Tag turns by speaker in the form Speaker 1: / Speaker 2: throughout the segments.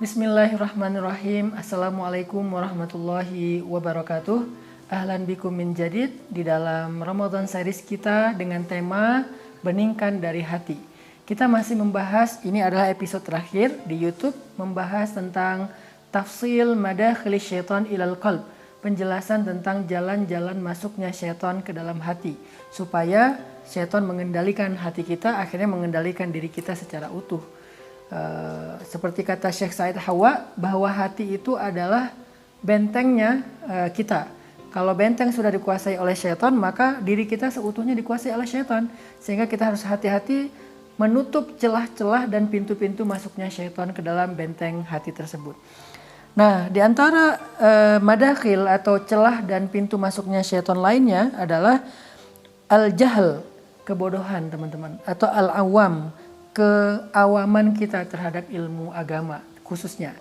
Speaker 1: Bismillahirrahmanirrahim. Assalamualaikum warahmatullahi wabarakatuh. Ahlan bikum min jadid di dalam Ramadan series kita dengan tema Beningkan dari Hati. Kita masih membahas, ini adalah episode terakhir di YouTube, membahas tentang tafsil madakhil syaitan ilal qalb, penjelasan tentang jalan-jalan masuknya syaitan ke dalam hati, supaya syaitan mengendalikan hati kita, akhirnya mengendalikan diri kita secara utuh. Seperti kata Syekh Said Hawa, bahwa hati itu adalah bentengnya kita. Kalau benteng sudah dikuasai oleh syaitan, maka diri kita seutuhnya dikuasai oleh syaitan. Sehingga kita harus hati-hati menutup celah-celah dan pintu-pintu masuknya syaitan ke dalam benteng hati tersebut. Nah, di antara madakhil atau celah dan pintu masuknya syaitan lainnya adalah al-jahl, kebodohan teman-teman, atau al-awam, keawaman kita terhadap ilmu agama khususnya.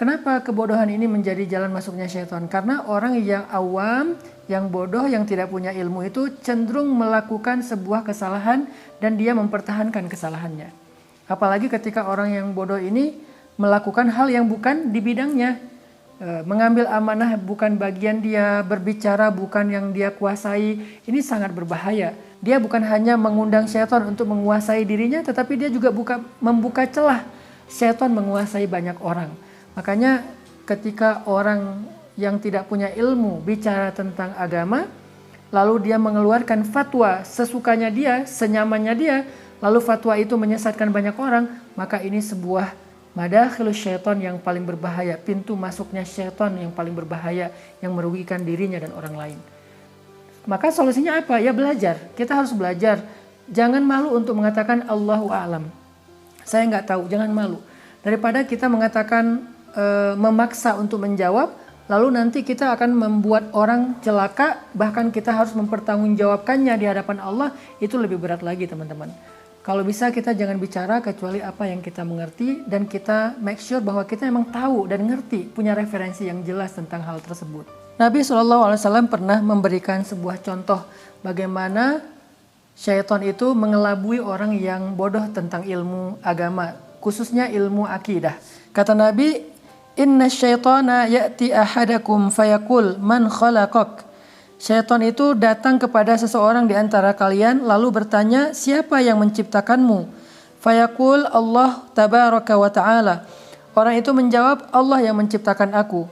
Speaker 1: Kenapa kebodohan ini menjadi jalan masuknya syaitan? Karena orang yang awam, yang bodoh, yang tidak punya ilmu itu cenderung melakukan sebuah kesalahan dan dia mempertahankan kesalahannya. Apalagi ketika orang yang bodoh ini melakukan hal yang bukan di bidangnya, mengambil amanah bukan bagian dia, berbicara bukan yang dia kuasai, ini sangat berbahaya. Dia bukan hanya mengundang syaitan untuk menguasai dirinya, tetapi dia juga membuka celah syaitan menguasai banyak orang. Makanya ketika orang yang tidak punya ilmu bicara tentang agama, lalu dia mengeluarkan fatwa sesukanya dia, senyamannya dia, lalu fatwa itu menyesatkan banyak orang, maka ini sebuah madakhilus syaitan yang paling berbahaya, pintu masuknya syaitan yang paling berbahaya, yang merugikan dirinya dan orang lain. Maka solusinya apa? Ya belajar. Kita harus belajar. Jangan malu untuk mengatakan Allahu a'lam. Saya nggak tahu, jangan malu. Daripada kita mengatakan memaksa untuk menjawab, lalu nanti kita akan membuat orang celaka, bahkan kita harus mempertanggungjawabkannya di hadapan Allah, itu lebih berat lagi teman-teman. Kalau bisa kita jangan bicara kecuali apa yang kita mengerti, dan kita make sure bahwa kita memang tahu dan ngerti, punya referensi yang jelas tentang hal tersebut. Nabi SAW pernah memberikan sebuah contoh bagaimana syaitan itu mengelabui orang yang bodoh tentang ilmu agama, khususnya ilmu akidah. Kata Nabi, "Inna syaitana ya'ti ahadakum fayaqul man khalaqak." Syaitan itu datang kepada seseorang di antara kalian lalu bertanya, "Siapa yang menciptakanmu?" Fayaqul, "Allah tabaraka wa ta'ala." Orang itu menjawab, "Allah yang menciptakan aku."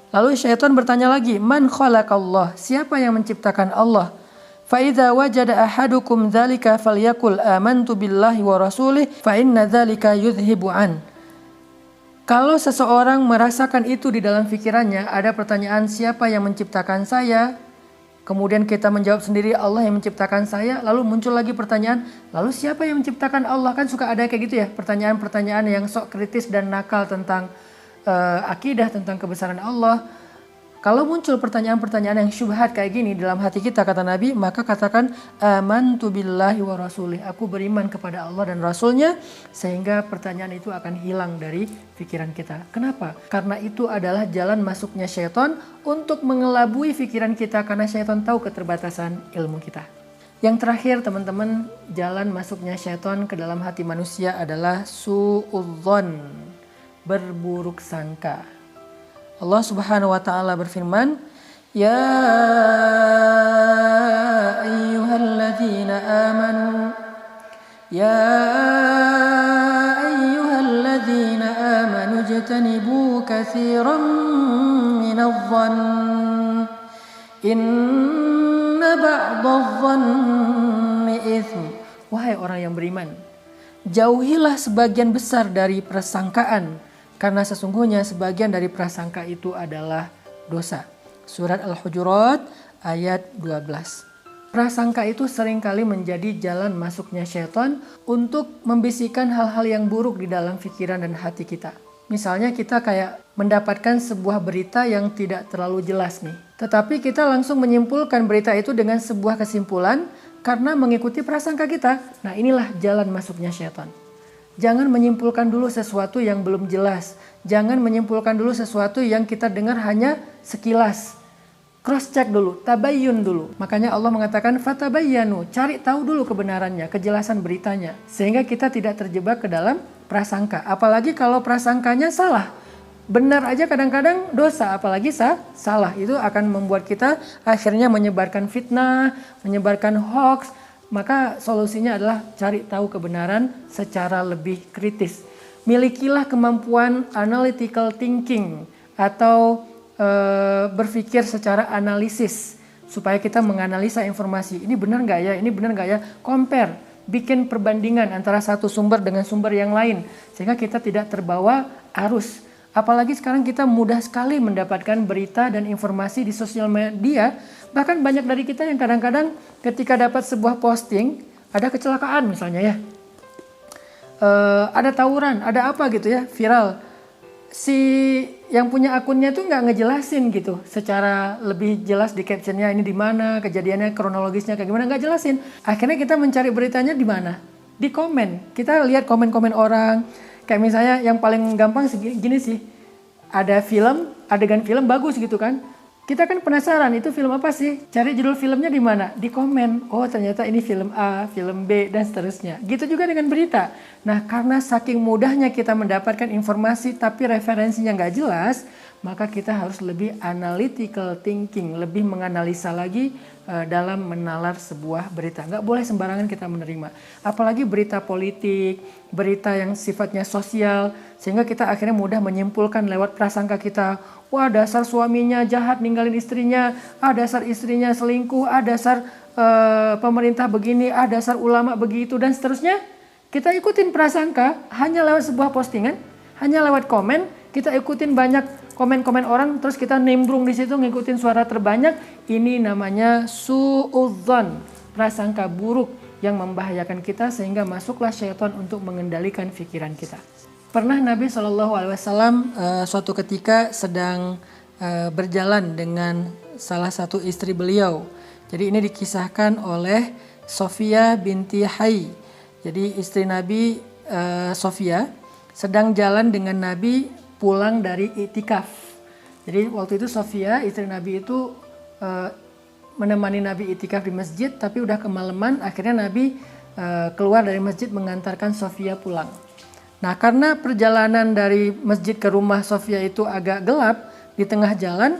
Speaker 1: Lalu syaitan bertanya lagi, "Man khalaqallah?" Siapa yang menciptakan Allah? Fa idza wajada ahadukum dzalika falyakul amantu billahi wa rasulih fa inna dzalika yudhibu an. Kalau seseorang merasakan itu di dalam pikirannya, ada pertanyaan siapa yang menciptakan saya? Kemudian kita menjawab sendiri Allah yang menciptakan saya. Lalu muncul lagi pertanyaan, lalu siapa yang menciptakan Allah? Kan suka ada kayak gitu ya, pertanyaan-pertanyaan yang sok kritis dan nakal tentang akidah, tentang kebesaran Allah. Kalau muncul pertanyaan-pertanyaan yang syubhat kayak gini dalam hati kita, kata Nabi, maka katakan amantu billahi wa rasulih, aku beriman kepada Allah dan Rasulnya, sehingga pertanyaan itu akan hilang dari pikiran kita. Kenapa? Karena itu adalah jalan masuknya syaitan untuk mengelabui pikiran kita, karena syaitan tahu keterbatasan ilmu kita. Yang terakhir teman-teman, jalan masuknya syaitan ke dalam hati manusia adalah su'udzon, berburuk sangka. Allah Subhanahu wa taala berfirman, "Ya ayyuhalladzina amanu ijtanibu katsiran minadh-dhann inna ba'dadh-dhanni itsm." Wahai orang yang beriman, jauhilah sebagian besar dari persangkaan, karena sesungguhnya sebagian dari prasangka itu adalah dosa. Surat Al-Hujurat ayat 12. Prasangka itu seringkali menjadi jalan masuknya syaitan untuk membisikkan hal-hal yang buruk di dalam pikiran dan hati kita. Misalnya kita kayak mendapatkan sebuah berita yang tidak terlalu jelas nih. Tetapi kita langsung menyimpulkan berita itu dengan sebuah kesimpulan Karena mengikuti prasangka kita. Nah, inilah jalan masuknya syaitan. Jangan menyimpulkan dulu sesuatu yang belum jelas. Jangan menyimpulkan dulu sesuatu yang kita dengar hanya sekilas. Cross check dulu, tabayyun dulu. Makanya Allah mengatakan fatabayyanu, cari tahu dulu kebenarannya, kejelasan beritanya. Sehingga kita tidak terjebak ke dalam prasangka. Apalagi kalau prasangkanya salah. Benar aja kadang-kadang dosa, apalagi salah. Itu akan membuat kita akhirnya menyebarkan fitnah, menyebarkan hoax. Maka solusinya adalah cari tahu kebenaran secara lebih kritis. Milikilah kemampuan analytical thinking atau berpikir secara analisis. Supaya kita menganalisa informasi. Ini benar nggak ya? Ini benar nggak ya? Compare, bikin perbandingan antara satu sumber dengan sumber yang lain. Sehingga kita tidak terbawa arus. Apalagi sekarang kita mudah sekali mendapatkan berita dan informasi di sosial media. Bahkan banyak dari kita yang kadang-kadang ketika dapat sebuah posting, ada kecelakaan misalnya ya. Ada tawuran, ada apa gitu ya, viral. Si yang punya akunnya tuh nggak ngejelasin gitu secara lebih jelas di captionnya ini di mana, kejadiannya, kronologisnya kayak gimana, nggak jelasin. Akhirnya kita mencari beritanya di mana? Di komen. Kita lihat komen-komen orang. Kayak misalnya yang paling gampang gini sih, ada film, adegan film bagus gitu kan. Kita kan penasaran itu film apa sih? Cari judul filmnya di mana? Di komen. Oh ternyata ini film A, film B, dan seterusnya. Gitu juga dengan berita. Nah karena saking mudahnya kita mendapatkan informasi tapi referensinya nggak jelas, maka kita harus lebih analytical thinking, lebih menganalisa lagi dalam menalar sebuah berita. Nggak boleh sembarangan kita menerima. Apalagi berita politik, berita yang sifatnya sosial, sehingga kita akhirnya mudah menyimpulkan lewat prasangka kita. Wah dasar suaminya jahat ninggalin istrinya, dasar istrinya selingkuh, dasar pemerintah begini, dasar ulama begitu, dan seterusnya. Kita ikutin prasangka hanya lewat sebuah postingan, hanya lewat komen, kita ikutin banyak komen-komen orang, terus kita nimbrung di situ ngikutin suara terbanyak. Ini namanya suudzon, prasangka buruk yang membahayakan kita sehingga masuklah syaitan untuk mengendalikan pikiran kita. Pernah Nabi SAW suatu ketika sedang berjalan dengan salah satu istri beliau. Jadi ini dikisahkan oleh Sofia binti Hai. Jadi istri Nabi Sofia sedang jalan dengan Nabi pulang dari iktikaf. Jadi waktu itu Sofia istri Nabi itu menemani Nabi iktikaf di masjid, tapi udah kemalaman. Akhirnya Nabi keluar dari masjid mengantarkan Sofia pulang. Nah karena perjalanan dari masjid ke rumah Sofia itu agak gelap, di tengah jalan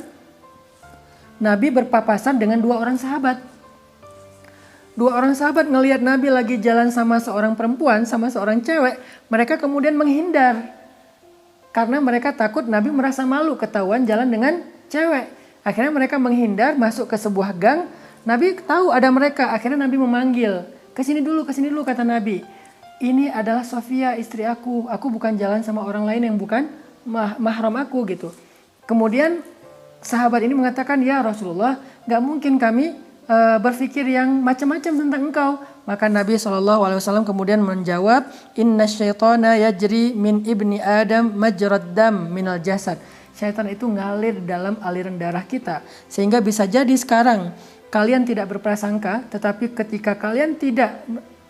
Speaker 1: Nabi berpapasan dengan dua orang sahabat. Dua orang sahabat ngelihat Nabi lagi jalan sama seorang perempuan, sama seorang cewek. Mereka kemudian menghindar. Karena mereka takut Nabi merasa malu ketahuan jalan dengan cewek. Akhirnya mereka menghindar masuk ke sebuah gang. Nabi tahu ada mereka, akhirnya Nabi memanggil. Kesini dulu kata Nabi. Ini adalah Sofia istri aku bukan jalan sama orang lain yang bukan mahram aku gitu. Kemudian sahabat ini mengatakan, ya Rasulullah, gak mungkin kami berpikir yang macam-macam tentang engkau. Maka Nabi SAW kemudian menjawab, inna syaitana yajri min ibni adam majrad dam minal jasad. Syaitan itu ngalir dalam aliran darah kita. Sehingga bisa jadi sekarang kalian tidak berprasangka, tetapi ketika kalian tidak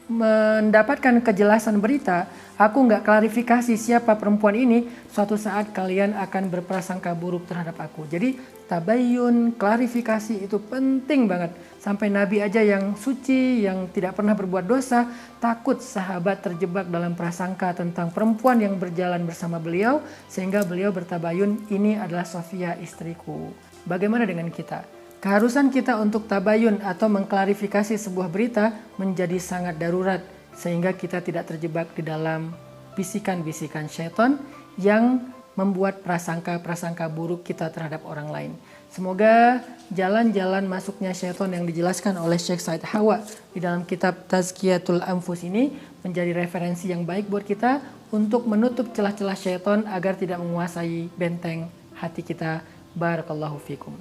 Speaker 1: mendapatkan kejelasan berita, aku nggak klarifikasi siapa perempuan ini, suatu saat kalian akan berprasangka buruk terhadap aku. Jadi tabayyun, klarifikasi itu penting banget. Sampai Nabi aja yang suci, yang tidak pernah berbuat dosa, takut sahabat terjebak dalam prasangka tentang perempuan yang berjalan bersama beliau, sehingga beliau bertabayun, ini adalah Sofia istriku. Bagaimana dengan kita? Keharusan kita untuk tabayun atau mengklarifikasi sebuah berita menjadi sangat darurat sehingga kita tidak terjebak di dalam bisikan-bisikan syaitan yang membuat prasangka-prasangka buruk kita terhadap orang lain. Semoga jalan-jalan masuknya syaitan yang dijelaskan oleh Syekh Said Hawa di dalam kitab Tazkiyatul Anfus ini menjadi referensi yang baik buat kita untuk menutup celah-celah syaitan agar tidak menguasai benteng hati kita. Barakallahu fikum.